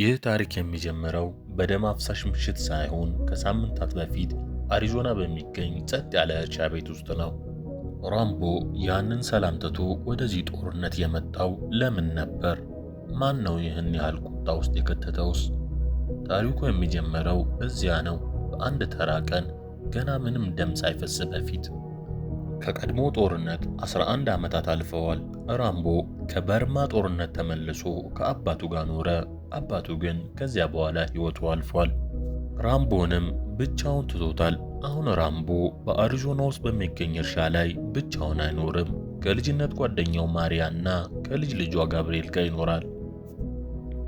ይህ ታሪክ የሚጀምረው በደም አፍሳሽ ምሽት ሳይሆን ከሳምንታት በፊት አሪዞና በሚገኝ ጸጥ ያለ እርሻ ቤት ውስጥ ነው። ራምቦ ያንን ሰላም ትቶ ወደዚህ ጦርነት የመጣው ለምን ነበር? ማን ነው ይህን ያህል ቁጣ ውስጥ የከተተውስ? ታሪኩ የሚጀምረው እዚያ ነው፣ በአንድ ተራ ቀን ገና ምንም ደም ሳይፈስ በፊት። ከቀድሞ ጦርነት 11 ዓመታት አልፈዋል። ራምቦ ከበርማ ጦርነት ተመልሶ ከአባቱ ጋር ኖረ። አባቱ ግን ከዚያ በኋላ ሕይወቱ አልፏል። ራምቦንም ብቻውን ትቶታል። አሁን ራምቦ በአሪዞና ውስጥ በሚገኝ እርሻ ላይ ብቻውን አይኖርም። ከልጅነት ጓደኛው ማሪያና ከልጅ ልጇ ጋብርኤል ጋር ይኖራል።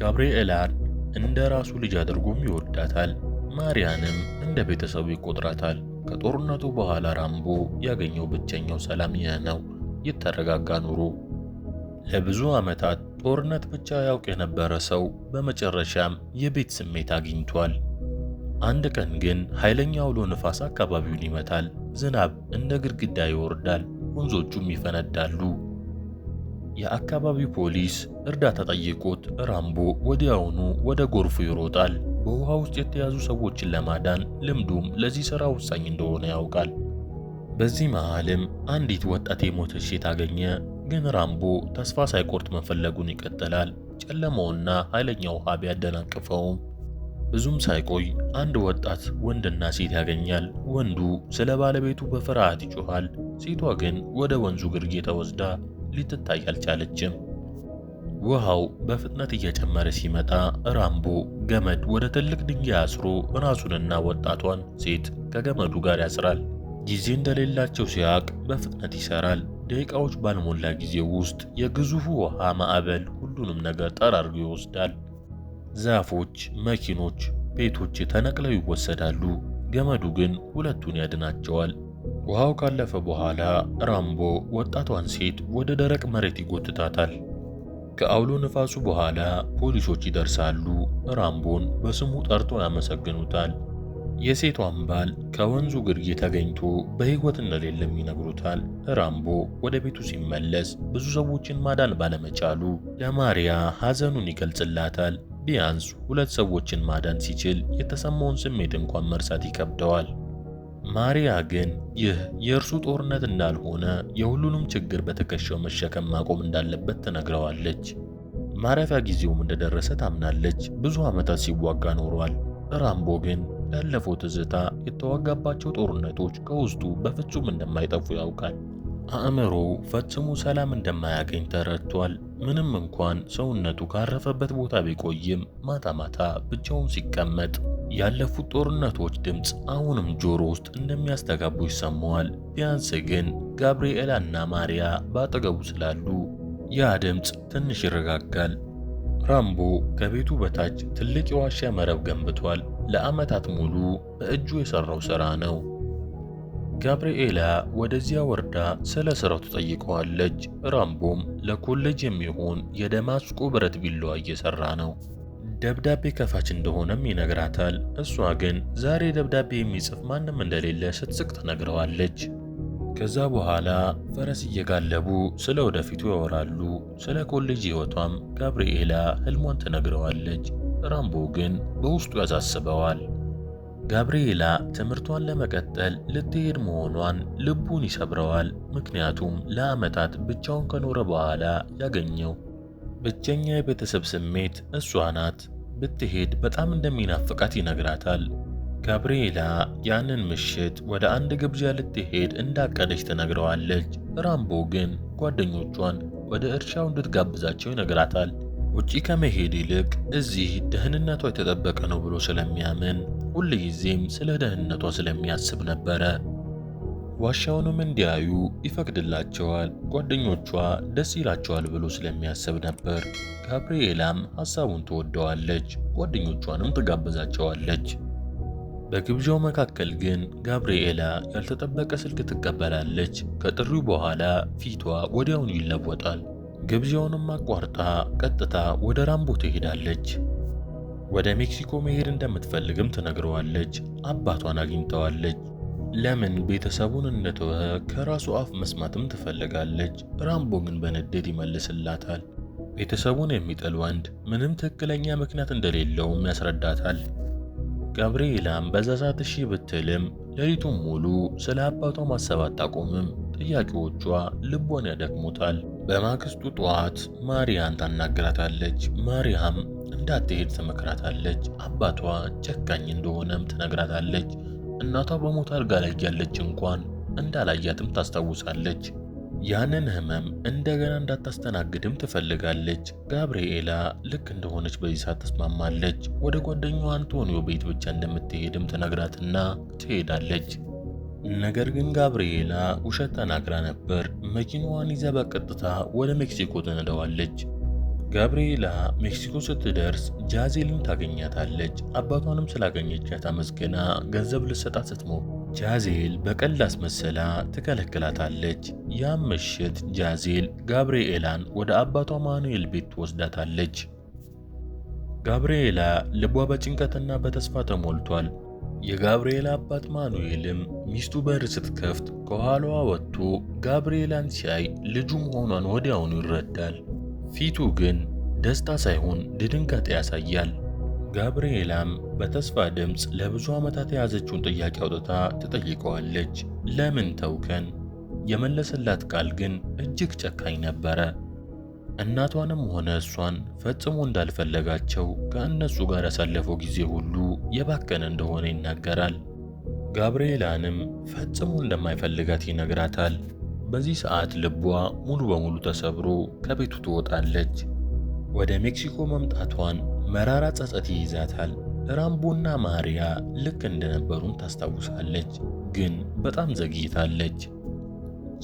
ጋብርኤላን እንደ ራሱ ልጅ አድርጎም ይወዳታል። ማሪያንም እንደ ቤተሰቡ ይቆጥራታል። ከጦርነቱ በኋላ ራምቦ ያገኘው ብቸኛው ሰላም ይህ ነው፣ የተረጋጋ ኑሮ። ለብዙ ዓመታት ጦርነት ብቻ ያውቅ የነበረ ሰው በመጨረሻም የቤት ስሜት አግኝቷል። አንድ ቀን ግን ኃይለኛ አውሎ ነፋስ አካባቢውን ይመታል። ዝናብ እንደ ግድግዳ ይወርዳል፣ ወንዞቹም ይፈነዳሉ። የአካባቢው ፖሊስ እርዳታ ጠይቆት ራምቦ ወዲያውኑ ወደ ጎርፉ ይሮጣል። በውሃ ውስጥ የተያዙ ሰዎችን ለማዳን ልምዱም ለዚህ ሥራ ወሳኝ እንደሆነ ያውቃል። በዚህ መሃልም አንዲት ወጣት የሞተች ሴት አገኘ። ግን ራምቦ ተስፋ ሳይቆርጥ መፈለጉን ይቀጥላል። ጨለማውና ኃይለኛው ውሃ ቢያደናቅፈውም ብዙም ሳይቆይ አንድ ወጣት ወንድና ሴት ያገኛል። ወንዱ ስለ ባለቤቱ በፍርሃት ይጮኻል። ሴቷ ግን ወደ ወንዙ ግርጌ ተወስዳ ልትታይ አልቻለችም። ውሃው በፍጥነት እየጨመረ ሲመጣ ራምቦ ገመድ ወደ ትልቅ ድንጋይ አስሮ ራሱንና ወጣቷን ሴት ከገመዱ ጋር ያስራል። ጊዜ እንደሌላቸው ሲያቅ በፍጥነት ይሰራል። ደቂቃዎች ባልሞላ ጊዜ ውስጥ የግዙፉ ውሃ ማዕበል ሁሉንም ነገር ጠራርጎ ይወስዳል። ዛፎች፣ መኪኖች፣ ቤቶች ተነቅለው ይወሰዳሉ። ገመዱ ግን ሁለቱን ያድናቸዋል። ውሃው ካለፈ በኋላ ራምቦ ወጣቷን ሴት ወደ ደረቅ መሬት ይጎትታታል። ከአውሎ ነፋሱ በኋላ ፖሊሶች ይደርሳሉ። ራምቦን በስሙ ጠርቶ ያመሰግኑታል። የሴቷን ባል ከወንዙ ግርጌ ተገኝቶ በሕይወት እንደሌለም ይነግሩታል። ራምቦ ወደ ቤቱ ሲመለስ ብዙ ሰዎችን ማዳን ባለመቻሉ ለማሪያ ሐዘኑን ይገልጽላታል። ቢያንስ 2 ሰዎችን ማዳን ሲችል የተሰማውን ስሜት እንኳን መርሳት ይከብደዋል። ማሪያ ግን ይህ የእርሱ ጦርነት እንዳልሆነ፣ የሁሉንም ችግር በትከሻው መሸከም ማቆም እንዳለበት ትነግረዋለች። ማረፊያ ጊዜውም እንደደረሰ ታምናለች። ብዙ ዓመታት ሲዋጋ ኖሯል። ራምቦ ግን ያለፈው ትዝታ፣ የተዋጋባቸው ጦርነቶች ከውስጡ በፍጹም እንደማይጠፉ ያውቃል። አእምሮው ፈጽሞ ሰላም እንደማያገኝ ተረድቷል። ምንም እንኳን ሰውነቱ ካረፈበት ቦታ ቢቆይም ማታ ማታ ብቻውን ሲቀመጥ ያለፉት ጦርነቶች ድምፅ አሁንም ጆሮ ውስጥ እንደሚያስተጋቡ ይሰማዋል። ቢያንስ ግን ጋብርኤላና ማሪያ ባጠገቡ ስላሉ ያ ድምፅ ትንሽ ይረጋጋል። ራምቦ ከቤቱ በታች ትልቅ የዋሻ መረብ ገንብቷል። ለዓመታት ሙሉ በእጁ የሠራው ሥራ ነው። ጋብርኤላ ወደዚያ ወርዳ ስለ ሥራው ትጠይቀዋለች። ራምቦም ለኮሌጅ የሚሆን የደማስቆ ብረት ቢላዋ እየሠራ ነው። ደብዳቤ ከፋች እንደሆነም ይነግራታል። እሷ ግን ዛሬ ደብዳቤ የሚጽፍ ማንም እንደሌለ ስትስቅ ትነግረዋለች። ከዛ በኋላ ፈረስ እየጋለቡ ስለ ወደፊቱ ያወራሉ። ስለ ኮሌጅ ሕይወቷም ጋብርኤላ ሕልሟን ትነግረዋለች። ራምቦ ግን በውስጡ ያሳስበዋል። ጋብርኤላ ትምህርቷን ለመቀጠል ልትሄድ መሆኗን ልቡን ይሰብረዋል። ምክንያቱም ለዓመታት ብቻውን ከኖረ በኋላ ያገኘው ብቸኛ የቤተሰብ ስሜት እሷ ናት። ብትሄድ በጣም እንደሚናፍቃት ይነግራታል። ጋብርኤላ ያንን ምሽት ወደ አንድ ግብዣ ልትሄድ እንዳቀደች ትነግረዋለች። ራምቦ ግን ጓደኞቿን ወደ እርሻው እንድትጋብዛቸው ይነግራታል። ውጪ ከመሄድ ይልቅ እዚህ ደህንነቷ የተጠበቀ ነው ብሎ ስለሚያምን ሁልጊዜም ስለ ደህንነቷ ስለሚያስብ ነበረ። ዋሻውንም እንዲያዩ ይፈቅድላቸዋል። ጓደኞቿ ደስ ይላቸዋል ብሎ ስለሚያስብ ነበር። ጋብርኤላም ሐሳቡን ትወደዋለች፣ ጓደኞቿንም ትጋብዛቸዋለች። በግብዣው መካከል ግን ጋብርኤላ ያልተጠበቀ ስልክ ትቀበላለች። ከጥሪው በኋላ ፊቷ ወዲያውኑ ይለወጣል። ግብዣውንም አቋርጣ ቀጥታ ወደ ራምቦ ትሄዳለች። ወደ ሜክሲኮ መሄድ እንደምትፈልግም ትነግረዋለች። አባቷን አግኝተዋለች። ለምን ቤተሰቡን እንደተወ ከራሱ አፍ መስማትም ትፈልጋለች። ራምቦ ግን በንዴት ይመልስላታል። ቤተሰቡን የሚጠል ወንድ ምንም ትክክለኛ ምክንያት እንደሌለውም ያስረዳታል። ጋብርኤላም በዛ ሰዓት እሺ ብትልም ሌሊቱን ሙሉ ስለ አባቷ ማሰብ አታቆምም። ጥያቄዎቿ ልቧን ያደክሙታል። በማግስቱ ጠዋት ማርያን ታናግራታለች። ማርያም እንዳትሄድ ትመክራታለች። አባቷ ጨካኝ እንደሆነም ትነግራታለች። እናቷ በሞት አልጋ ላይ ያለች እንኳን እንዳላያትም ታስታውሳለች። ያንን ህመም እንደገና እንዳታስተናግድም ትፈልጋለች። ጋብርኤላ ልክ እንደሆነች በዚህ ሰዓት ተስማማለች። ወደ ጓደኛዋ አንቶኒዮ ቤት ብቻ እንደምትሄድም ትነግራትና ትሄዳለች። ነገር ግን ጋብርኤላ ውሸት ተናግራ ነበር። መኪናዋን ይዛ በቀጥታ ወደ ሜክሲኮ ትነዳዋለች። ጋብርኤላ ሜክሲኮ ስትደርስ ጃዜልን ታገኛታለች። አባቷንም ስላገኘቻት አመስግና ገንዘብ ልትሰጣት ስትሞክር ጃዜል በቀልድ አስመስላ ትከለክላታለች። ያም ምሽት ጃዜል ጋብርኤላን ወደ አባቷ ማኑኤል ቤት ትወስዳታለች። ጋብርኤላ ልቧ በጭንቀትና በተስፋ ተሞልቷል። የጋብርኤላ አባት ማኑኤልም ሚስቱ በር ስትከፍት ከኋላዋ ወጥቶ ጋብርኤላን ሲያይ ልጁ መሆኗን ወዲያውኑ ይረዳል። ፊቱ ግን ደስታ ሳይሆን ድንጋጤ ያሳያል። ጋብርኤላም በተስፋ ድምፅ ለብዙ ዓመታት የያዘችውን ጥያቄ አውጥታ ትጠይቀዋለች። ለምን ተውከን? የመለሰላት ቃል ግን እጅግ ጨካኝ ነበረ። እናቷንም ሆነ እሷን ፈጽሞ እንዳልፈለጋቸው፣ ከእነሱ ጋር ያሳለፈው ጊዜ ሁሉ የባከነ እንደሆነ ይናገራል። ጋብርኤላንም ፈጽሞ እንደማይፈልጋት ይነግራታል። በዚህ ሰዓት ልቧ ሙሉ በሙሉ ተሰብሮ ከቤቱ ትወጣለች። ወደ ሜክሲኮ መምጣቷን መራራ ጸጸት ይይዛታል። ራምቦና ማሪያ ልክ እንደነበሩም ታስታውሳለች፣ ግን በጣም ዘግይታለች።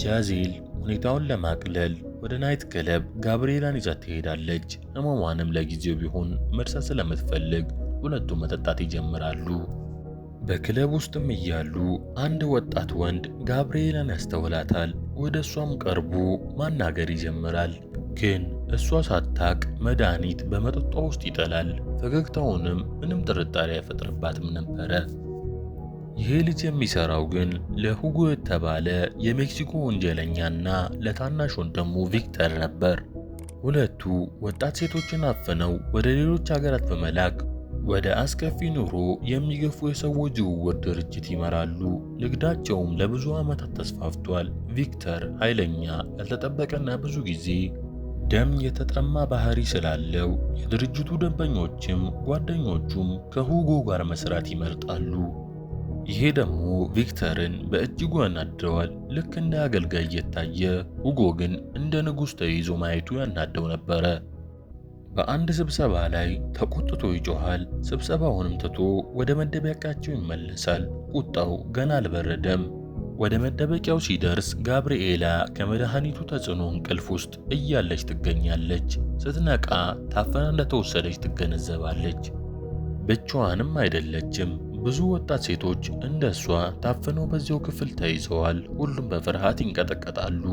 ጃዜል ሁኔታውን ለማቅለል ወደ ናይት ክለብ ጋብርኤላን ይዛት ትሄዳለች። ህመሟንም ለጊዜው ቢሆን መርሳት ስለምትፈልግ ሁለቱም መጠጣት ይጀምራሉ። በክለብ ውስጥም እያሉ አንድ ወጣት ወንድ ጋብርኤላን ያስተውላታል። ወደ እሷም ቀርቦ ማናገር ይጀምራል። ግን እሷ ሳታቅ መድኃኒት በመጠጧ ውስጥ ይጠላል። ፈገግታውንም ምንም ጥርጣሬ አይፈጥርባትም ነበረ። ይሄ ልጅ የሚሰራው ግን ለሁጎ የተባለ የሜክሲኮ ወንጀለኛና ለታናሽ ወንድሙ ቪክተር ነበር። ሁለቱ ወጣት ሴቶችን አፍነው ወደ ሌሎች ሀገራት በመላክ ወደ አስከፊ ኑሮ የሚገፉ የሰዎች ዝውውር ድርጅት ይመራሉ። ንግዳቸውም ለብዙ ዓመታት ተስፋፍቷል። ቪክተር ኃይለኛ፣ ያልተጠበቀና ብዙ ጊዜ ደም የተጠማ ባህሪ ስላለው የድርጅቱ ደንበኞችም ጓደኞቹም ከሁጎ ጋር መስራት ይመርጣሉ። ይሄ ደግሞ ቪክተርን በእጅጉ ያናደዋል። ልክ እንደ አገልጋይ እየታየ ሁጎ ግን እንደ ንጉሥ ተይዞ ማየቱ ያናደው ነበረ። በአንድ ስብሰባ ላይ ተቆጥቶ ይጮሃል። ስብሰባውንም ትቶ ወደ መደበቂያቸው ይመለሳል። ቁጣው ገና አልበረደም። ወደ መደበቂያው ሲደርስ ጋብርኤላ ከመድኃኒቱ ተጽዕኖ እንቅልፍ ውስጥ እያለች ትገኛለች። ስትነቃ ታፈና እንደተወሰደች ትገነዘባለች። ብቻዋንም አይደለችም። ብዙ ወጣት ሴቶች እንደሷ ታፍነው በዚያው ክፍል ተይዘዋል። ሁሉም በፍርሃት ይንቀጠቀጣሉ።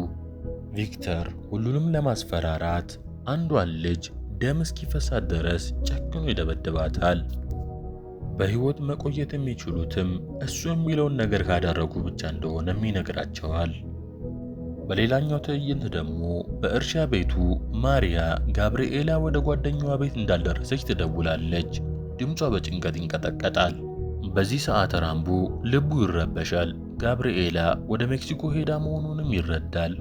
ቪክተር ሁሉንም ለማስፈራራት አንዷን ልጅ ደም እስኪፈሳት ድረስ ጨክኖ ይደበድባታል። በሕይወት መቆየት የሚችሉትም እሱ የሚለውን ነገር ካደረጉ ብቻ እንደሆነም ይነግራቸዋል። በሌላኛው ትዕይንት ደግሞ በእርሻ ቤቱ ማሪያ ጋብርኤላ ወደ ጓደኛዋ ቤት እንዳልደረሰች ትደውላለች። ድምጿ በጭንቀት ይንቀጠቀጣል። በዚህ ሰዓት ራምቦ ልቡ ይረበሻል። ጋብርኤላ ወደ ሜክሲኮ ሄዳ መሆኑንም ይረዳል።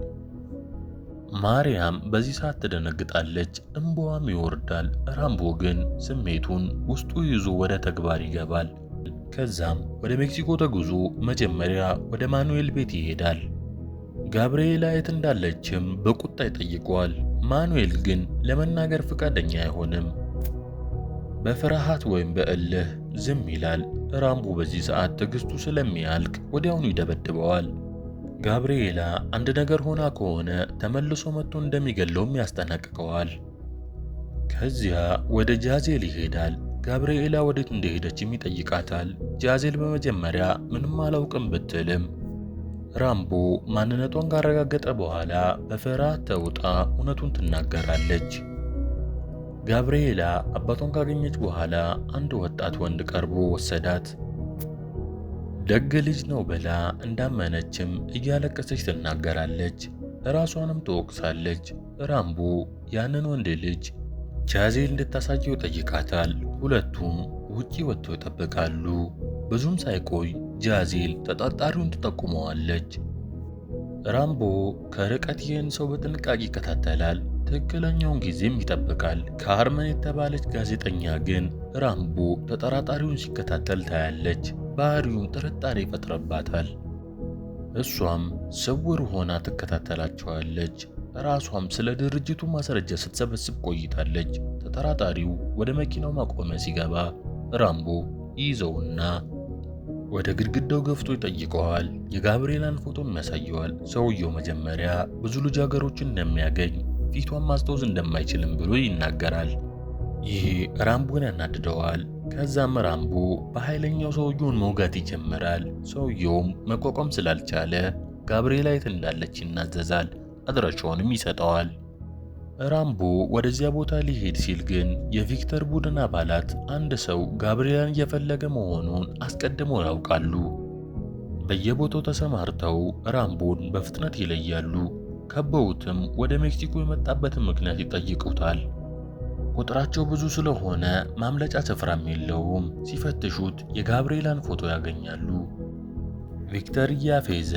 ማርያም በዚህ ሰዓት ትደነግጣለች፣ እንባዋም ይወርዳል። ራምቦ ግን ስሜቱን ውስጡ ይዞ ወደ ተግባር ይገባል። ከዛም ወደ ሜክሲኮ ተጉዞ መጀመሪያ ወደ ማኑኤል ቤት ይሄዳል። ጋብርኤላ የት እንዳለችም በቁጣ ይጠይቀዋል። ማኑኤል ግን ለመናገር ፈቃደኛ አይሆንም። በፍርሃት ወይም በእልህ ዝም ይላል። ራምቦ በዚህ ሰዓት ትዕግስቱ ስለሚያልቅ ወዲያውኑ ይደበድበዋል። ጋብርኤላ አንድ ነገር ሆና ከሆነ ተመልሶ መጥቶ እንደሚገለውም ያስጠነቅቀዋል። ከዚያ ወደ ጃዜል ይሄዳል። ጋብርኤላ ወዴት እንደሄደችም ይጠይቃታል። ጃዜል በመጀመሪያ ምንም አላውቅም ብትልም ራምቦ ማንነቷን ካረጋገጠ በኋላ በፍርሃት ተውጣ እውነቱን ትናገራለች። ጋብርኤላ አባቷን ካገኘች በኋላ አንድ ወጣት ወንድ ቀርቦ ወሰዳት። ደግ ልጅ ነው ብላ እንዳመነችም እያለቀሰች ትናገራለች። ራሷንም ትወቅሳለች። ራምቦ ያንን ወንድ ልጅ ጃዜል እንድታሳየው ጠይቃታል። ሁለቱም ውጪ ወጥተው ይጠብቃሉ። ብዙም ሳይቆይ ጃዜል ተጠርጣሪውን ትጠቁመዋለች። ራምቦ ከርቀት ይህን ሰው በጥንቃቄ ይከታተላል። ትክክለኛውን ጊዜም ይጠብቃል። ካርመን የተባለች ጋዜጠኛ ግን ራምቦ ተጠራጣሪውን ሲከታተል ታያለች። ባህሪውም ጥርጣሬ ይፈጥረባታል። እሷም ስውር ሆና ትከታተላቸዋለች። ራሷም ስለ ድርጅቱ ማስረጃ ስትሰበስብ ቆይታለች። ተጠራጣሪው ወደ መኪናው ማቆሚያ ሲገባ ራምቦ ይዘውና ወደ ግድግዳው ገፍቶ ይጠይቀዋል። የጋብርኤላን ፎቶም ያሳየዋል። ሰውየው መጀመሪያ ብዙ ልጃገረዶችን እንደሚያገኝ ፊቷን ማስታወስ እንደማይችልም ብሎ ይናገራል። ይሄ ራምቦን ያናድደዋል። ከዛም ራምቦ በኃይለኛው ሰውየውን መውጋት ይጀምራል። ሰውየውም መቋቋም ስላልቻለ ጋብርኤላ የት እንዳለች ይናዘዛል። አድራሻውንም ይሰጠዋል። ራምቦ ወደዚያ ቦታ ሊሄድ ሲል ግን የቪክተር ቡድን አባላት አንድ ሰው ጋብርኤላን እየፈለገ መሆኑን አስቀድመው ያውቃሉ። በየቦታው ተሰማርተው ራምቦን በፍጥነት ይለያሉ። ከበውትም ወደ ሜክሲኮ የመጣበትን ምክንያት ይጠይቁታል። ቁጥራቸው ብዙ ስለሆነ ማምለጫ ስፍራም የለውም። ሲፈትሹት የጋብርኤላን ፎቶ ያገኛሉ። ቪክተር እያፌዘ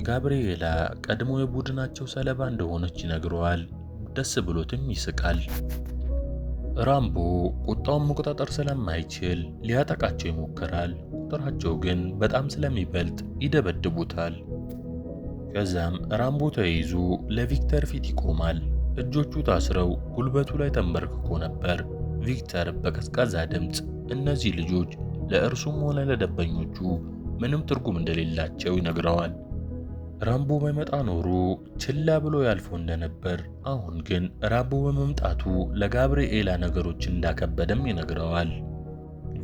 ጋብርኤላ ቀድሞ የቡድናቸው ሰለባ እንደሆነች ይነግረዋል። ደስ ብሎትም ይስቃል። ራምቦ ቁጣውን መቆጣጠር ስለማይችል ሊያጠቃቸው ይሞክራል። ቁጥራቸው ግን በጣም ስለሚበልጥ ይደበድቡታል። ከዛም ራምቦ ተይዞ ለቪክተር ፊት ይቆማል። እጆቹ ታስረው ጉልበቱ ላይ ተንበርክኮ ነበር። ቪክተር በቀዝቃዛ ድምፅ እነዚህ ልጆች ለእርሱም ሆነ ለደንበኞቹ ምንም ትርጉም እንደሌላቸው ይነግረዋል። ራምቦ ባይመጣ ኖሮ ችላ ብሎ ያልፈው እንደነበር፣ አሁን ግን ራምቦ በመምጣቱ ለጋብርኤላ ነገሮች እንዳከበደም ይነግረዋል።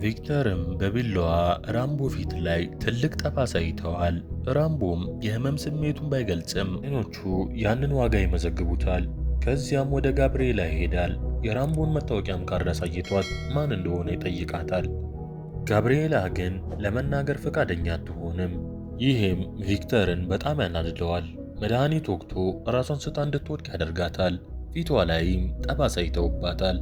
ቪክተርም በቢላዋ ራምቦ ፊት ላይ ትልቅ ጠባሳ ይተዋል። ራምቦም የህመም ስሜቱን ባይገልጽም አይኖቹ ያንን ዋጋ ይመዘግቡታል። ከዚያም ወደ ጋብርኤላ ይሄዳል። የራምቦን መታወቂያም ካርድ አሳይቷት ማን እንደሆነ ይጠይቃታል። ጋብርኤላ ግን ለመናገር ፈቃደኛ አትሆንም። ይህም ቪክተርን በጣም ያናድደዋል። መድኃኒት ወቅቶ ራሷን ስታ እንድትወድቅ ያደርጋታል። ፊቷ ላይም ጠባሳ ይተውባታል።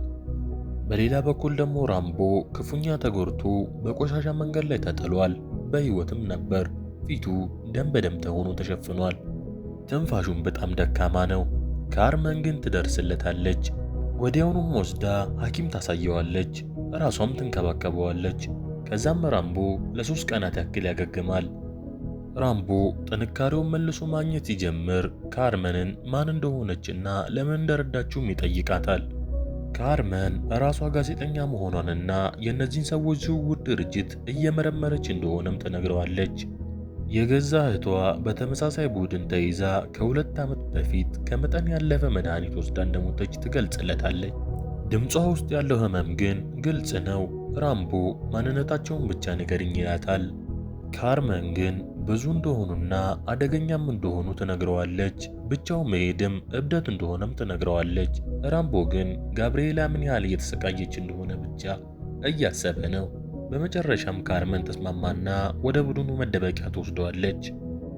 በሌላ በኩል ደግሞ ራምቦ ክፉኛ ተጎድቶ በቆሻሻ መንገድ ላይ ተጥሏል። በህይወትም ነበር። ፊቱ ደም በደም ሆኖ ተሸፍኗል። ትንፋሹም በጣም ደካማ ነው። ካርመን ግን ትደርስለታለች። ወዲያውኑም ወስዳ ሐኪም ታሳየዋለች። ራሷም ትንከባከበዋለች። ከዛም ራምቦ ለ3 ቀናት ያክል ያገግማል። ራምቦ ጥንካሬውን መልሶ ማግኘት ሲጀምር ካርመንን ማን እንደሆነችና ለምን እንደረዳችውም ይጠይቃታል። ካርመን ራሷ ጋዜጠኛ መሆኗንና የእነዚህን ሰዎች ዝውውር ድርጅት እየመረመረች እንደሆነም ትነግረዋለች። የገዛ እህቷ በተመሳሳይ ቡድን ተይዛ ከ2 ዓመት በፊት ከመጠን ያለፈ መድኃኒት ወስዳ እንደሞተች ትገልጽለታለች። ድምጿ ውስጥ ያለው ህመም ግን ግልጽ ነው። ራምቦ ማንነታቸውን ብቻ ንገሪኝ ይላታል። ካርመን ግን ብዙ እንደሆኑና አደገኛም እንደሆኑ ትነግረዋለች። ብቻው መሄድም እብደት እንደሆነም ትነግረዋለች። ራምቦ ግን ጋብርኤላ ምን ያህል እየተሰቃየች እንደሆነ ብቻ እያሰበ ነው። በመጨረሻም ካርመን ተስማማና ወደ ቡድኑ መደበቂያ ትወስደዋለች።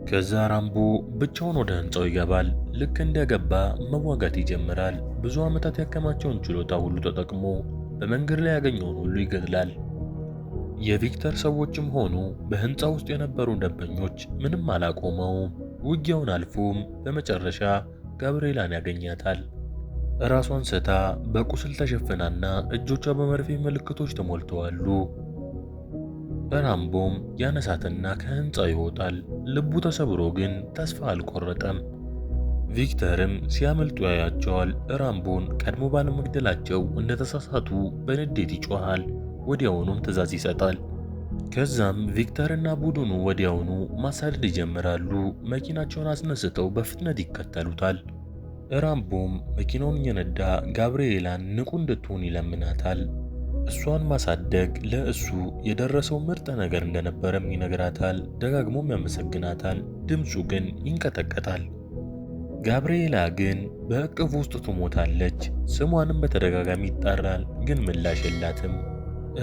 ከዛ ራምቦ ብቻውን ወደ ህንፃው ይገባል። ልክ እንደገባ መዋጋት ይጀምራል። ብዙ ዓመታት ያከማቸውን ችሎታ ሁሉ ተጠቅሞ በመንገድ ላይ ያገኘውን ሁሉ ይገድላል። የቪክተር ሰዎችም ሆኑ በህንፃ ውስጥ የነበሩ ደንበኞች ምንም አላቆመውም። ውጊያውን አልፎም በመጨረሻ ጋብርኤላን ያገኛታል። ራሷን ስታ በቁስል ተሸፍናና እጆቿ በመርፌ ምልክቶች ተሞልተዋሉ። ራምቦም ያነሳትና ከህንፃው ይወጣል። ልቡ ተሰብሮ ግን ተስፋ አልቆረጠም። ቪክተርም ሲያመልጡ ያያቸዋል። ራምቦን ቀድሞ ባለመግደላቸው እንደተሳሳቱ በንዴት ይጮሃል። ወዲያውኑም ትዕዛዝ ይሰጣል። ከዛም ቪክተርና ቡድኑ ወዲያውኑ ማሳደድ ይጀምራሉ። መኪናቸውን አስነስተው በፍጥነት ይከተሉታል። ራምቦም መኪናውን እየነዳ ጋብርኤላን ንቁ እንድትሆን ይለምናታል። እሷን ማሳደግ ለእሱ የደረሰው ምርጥ ነገር እንደነበረም ይነግራታል። ደጋግሞም ያመሰግናታል። ድምፁ ግን ይንቀጠቀጣል። ጋብርኤላ ግን በእቅፍ ውስጥ ትሞታለች። ስሟንም በተደጋጋሚ ይጣራል፣ ግን ምላሽ የላትም።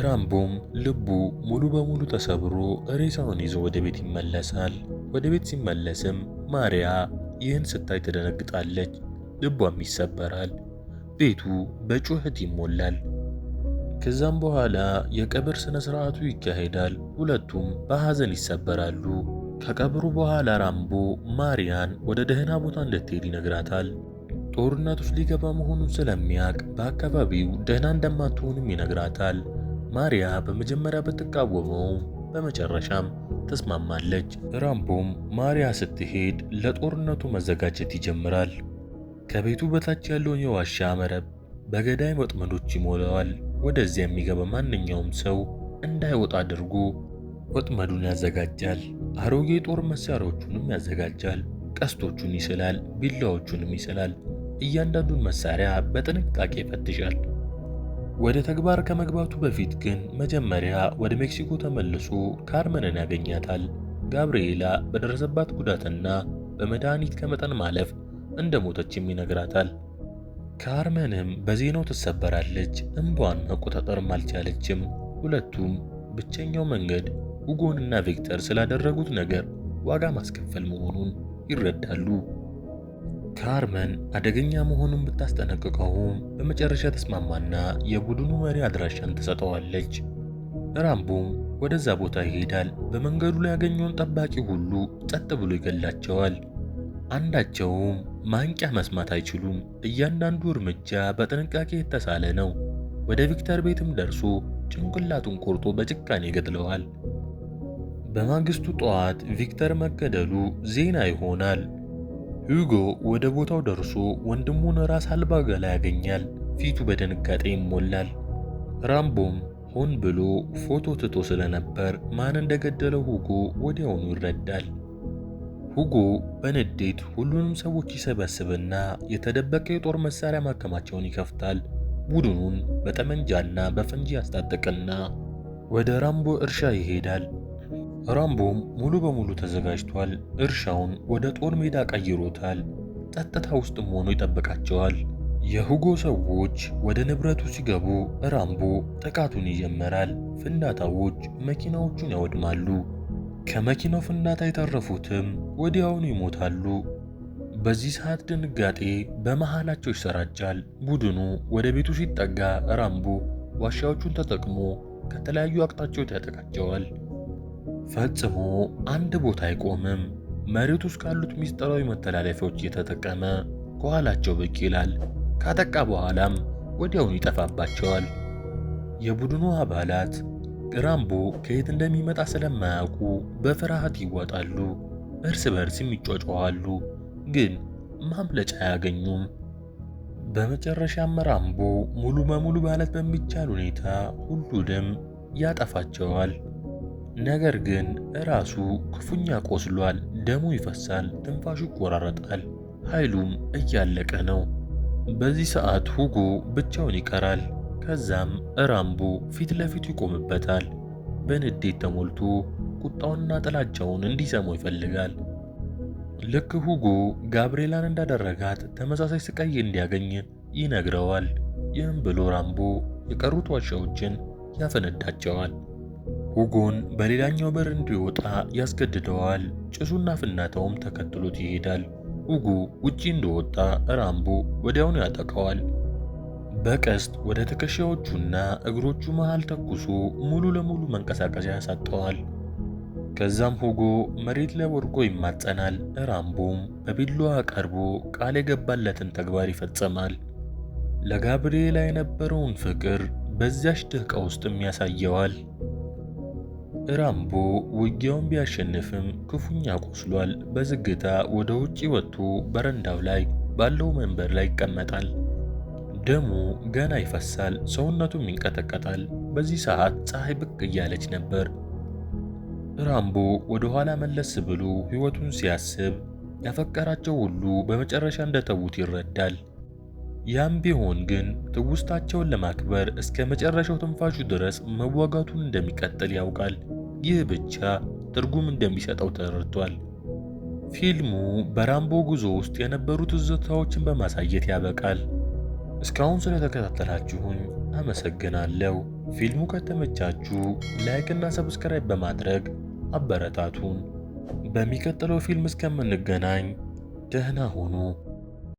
ራምቦም ልቡ ሙሉ በሙሉ ተሰብሮ ሬሳውን ይዞ ወደ ቤት ይመለሳል። ወደ ቤት ሲመለስም ማሪያ ይህን ስታይ ትደነግጣለች፣ ልቧም ይሰበራል። ቤቱ በጩኸት ይሞላል። ከዛም በኋላ የቀብር ስነ ስርዓቱ ይካሄዳል። ሁለቱም በሐዘን ይሰበራሉ። ከቀብሩ በኋላ ራምቦ ማሪያን ወደ ደህና ቦታ እንድትሄድ ይነግራታል። ጦርነት ውስጥ ሊገባ መሆኑን ስለሚያውቅ በአካባቢው ደህና እንደማትሆንም ይነግራታል። ማሪያ በመጀመሪያ ብትቃወመውም በመጨረሻም ተስማማለች። ራምቦም ማሪያ ስትሄድ ለጦርነቱ መዘጋጀት ይጀምራል። ከቤቱ በታች ያለውን የዋሻ መረብ በገዳይ ወጥመዶች ይሞላዋል። ወደዚያ የሚገባ ማንኛውም ሰው እንዳይወጣ አድርጎ ወጥመዱን ያዘጋጃል። አሮጌ ጦር መሳሪያዎቹንም ያዘጋጃል። ቀስቶቹን ይስላል፣ ቢላዎቹንም ይስላል። እያንዳንዱን መሳሪያ በጥንቃቄ ይፈትሻል። ወደ ተግባር ከመግባቱ በፊት ግን መጀመሪያ ወደ ሜክሲኮ ተመልሶ ካርመንን ያገኛታል። ጋብርኤላ በደረሰባት ጉዳትና በመድኃኒት ከመጠን ማለፍ እንደሞተችም ይነግራታል። ካርመንም በዜናው ትሰበራለች። እንባዋን መቆጣጠርም አልቻለችም። ሁለቱም ብቸኛው መንገድ ሁጎንና ቪክተር ስላደረጉት ነገር ዋጋ ማስከፈል መሆኑን ይረዳሉ። ካርመን አደገኛ መሆኑን ብታስጠነቅቀውም በመጨረሻ ተስማማና የቡድኑ መሪ አድራሻን ትሰጠዋለች። ራምቦም ወደዛ ቦታ ይሄዳል። በመንገዱ ላይ ያገኘውን ጠባቂ ሁሉ ጸጥ ብሎ ይገላቸዋል። አንዳቸውም ማንቂያ መስማት አይችሉም። እያንዳንዱ እርምጃ በጥንቃቄ የተሳለ ነው። ወደ ቪክተር ቤትም ደርሶ ጭንቅላቱን ቆርጦ በጭካኔ ይገድለዋል። በማግስቱ ጠዋት ቪክተር መገደሉ ዜና ይሆናል። ሁጎ ወደ ቦታው ደርሶ ወንድሙን ራስ አልባ ገላ ያገኛል። ፊቱ በድንጋጤ ይሞላል። ራምቦም ሆን ብሎ ፎቶ ትቶ ስለነበር ማን እንደገደለው ሁጎ ወዲያውኑ ይረዳል። ሁጎ በንዴት ሁሉንም ሰዎች ይሰበስብና የተደበቀ የጦር መሳሪያ ማከማቸውን ይከፍታል። ቡድኑን በጠመንጃና በፈንጂ ያስታጠቅና ወደ ራምቦ እርሻ ይሄዳል። ራምቦም ሙሉ በሙሉ ተዘጋጅቷል። እርሻውን ወደ ጦር ሜዳ ቀይሮታል። ጸጥታ ውስጥም ሆኖ ይጠብቃቸዋል። የሁጎ ሰዎች ወደ ንብረቱ ሲገቡ ራምቦ ጥቃቱን ይጀምራል። ፍንዳታዎች መኪናዎቹን ያወድማሉ። ከመኪናው ፍንዳታ የተረፉትም ወዲያውኑ ይሞታሉ። በዚህ ሰዓት ድንጋጤ በመሃላቸው ይሰራጫል። ቡድኑ ወደ ቤቱ ሲጠጋ ራምቦ ዋሻዎቹን ተጠቅሞ ከተለያዩ አቅጣጫዎች ያጠቃቸዋል። ፈጽሞ አንድ ቦታ አይቆምም። መሬት ውስጥ ካሉት ሚስጥራዊ መተላለፊያዎች እየተጠቀመ ከኋላቸው ብቅ ይላል። ካጠቃ በኋላም ወዲያውኑ ይጠፋባቸዋል። የቡድኑ አባላት ራምቦ ከየት እንደሚመጣ ስለማያውቁ በፍርሃት ይዋጣሉ። እርስ በርስም ይጫጫዋሉ፣ ግን ማምለጫ አያገኙም። በመጨረሻም ራምቦ ሙሉ በሙሉ ማለት በሚቻል ሁኔታ ሁሉንም ያጠፋቸዋል። ነገር ግን ራሱ ክፉኛ ቆስሏል። ደሙ ይፈሳል፣ ትንፋሹ ይቆራረጣል፣ ኃይሉም እያለቀ ነው። በዚህ ሰዓት ሁጎ ብቻውን ይቀራል። ከዛም ራምቦ ፊት ለፊቱ ይቆምበታል። በንዴት ተሞልቶ ቁጣውንና ጥላቻውን እንዲሰማው ይፈልጋል። ልክ ሁጎ ጋብርኤላን እንዳደረጋት ተመሳሳይ ስቃይ እንዲያገኝ ይነግረዋል። ይህም ብሎ ራምቦ የቀሩት ዋሻዎችን ያፈነዳቸዋል። ሁጎን በሌላኛው በር እንዲወጣ ያስገድደዋል። ጭሱና ፍናታውም ተከትሎት ይሄዳል። ሁጎ ውጪ እንደወጣ ራምቦ ወዲያውኑ ያጠቃዋል። በቀስት ወደ ትከሻዎቹና እግሮቹ መሃል ተኩሶ ሙሉ ለሙሉ መንቀሳቀስ ያሳጠዋል። ከዛም ሁጎ መሬት ላይ ወድቆ ይማጸናል። ራምቦም በቢላዋ ቀርቦ ቃል የገባለትን ተግባር ይፈጽማል። ለጋብርኤላ የነበረውን ፍቅር በዚያች ደቂቃ ውስጥም ያሳየዋል። ራምቦ ውጊያውን ቢያሸንፍም ክፉኛ ቆስሏል። በዝግታ ወደ ውጪ ወጥቶ በረንዳው ላይ ባለው መንበር ላይ ይቀመጣል። ደሙ ገና ይፈሳል፣ ሰውነቱም ይንቀጠቀጣል። በዚህ ሰዓት ፀሐይ ብቅ እያለች ነበር። ራምቦ ወደ ኋላ መለስ ብሎ ሕይወቱን ሲያስብ ያፈቀራቸው ሁሉ በመጨረሻ እንደተዉት ይረዳል። ያም ቢሆን ግን ትውስታቸውን ለማክበር እስከ መጨረሻው ትንፋሹ ድረስ መዋጋቱን እንደሚቀጥል ያውቃል። ይህ ብቻ ትርጉም እንደሚሰጠው ተረድቷል። ፊልሙ በራምቦ ጉዞ ውስጥ የነበሩ ትዝታዎችን በማሳየት ያበቃል። እስካሁን ስለተከታተላችሁኝ አመሰግናለሁ። ፊልሙ ከተመቻችሁ ላይክ እና ሰብስክራይብ በማድረግ አበረታቱን። በሚቀጥለው ፊልም እስከምንገናኝ ደህና ሁኑ።